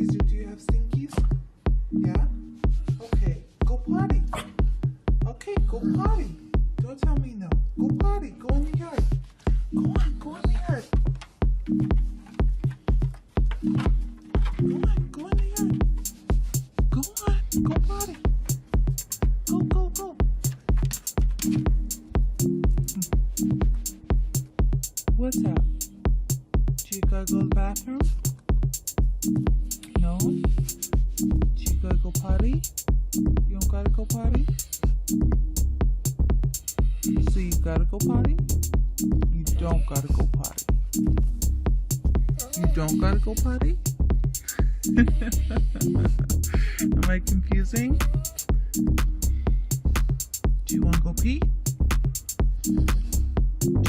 Caesar, do you have stinkies? Yeah? Okay, go potty. Okay, go potty. Don't tell me no. Go potty. Go in the yard. Go on, go in the yard. Go in the yard. Go on, go potty. Go. What's up? Do you gotta go to the bathroom? No? Do you gotta go potty? You don't gotta go potty? So you gotta go potty? You don't gotta go potty. You don't gotta go potty? Am I confusing? Do you wanna go pee? Do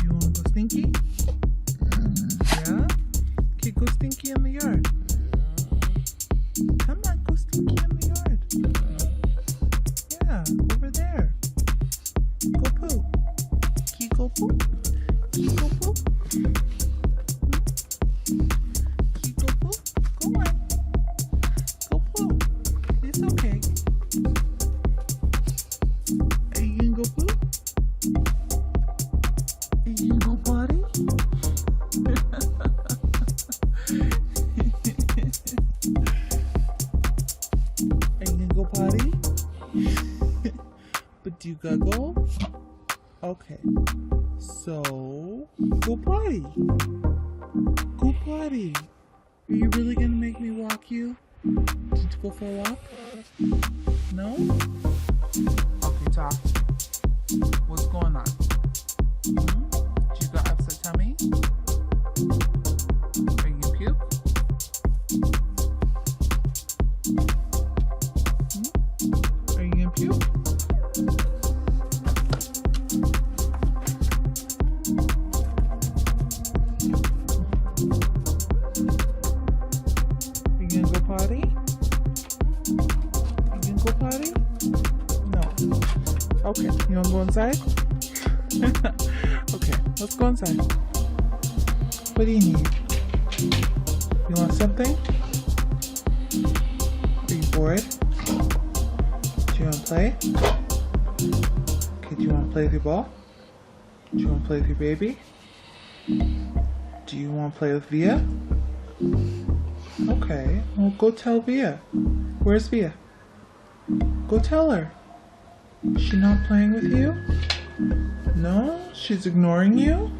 you wanna go stinky? Yeah? Okay, go stinky in the yard. Come on, go stinky in the yard. Yeah, over there. Go poo. Can you go poo? Can you go poo? Can you go poo? Go on. Go poo. It's okay. Are you gonna go poo? Are you gonna go potty? Are you gonna go potty? But do you gotta go? Okay. So, go potty. Go potty. Are you really gonna make me walk you? To go for a walk? No? Okay, talk. What's going on? Do you got upset tummy? Are you gonna puke? Are you gonna puke? Are you gonna go potty? Are you gonna go potty? No. Okay, you wanna go inside? Okay, let's go inside. What do you need? You want something? Are you bored? Do you want to play? Okay, do you want to play with your ball? Do you want to play with your baby? Do you want to play with Via? Okay, well go tell Via. Where's Via? Go tell her. Is she not playing with you? No? She's ignoring you?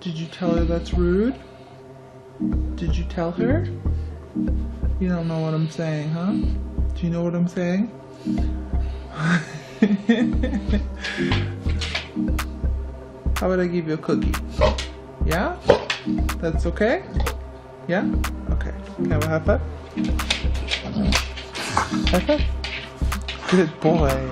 Did you tell her that's rude? Did you tell her? You don't know what I'm saying, huh? Do you know what I'm saying? How about I give you a cookie? Yeah? That's okay? Yeah? Okay. Can I have a high five? High five? Good boy.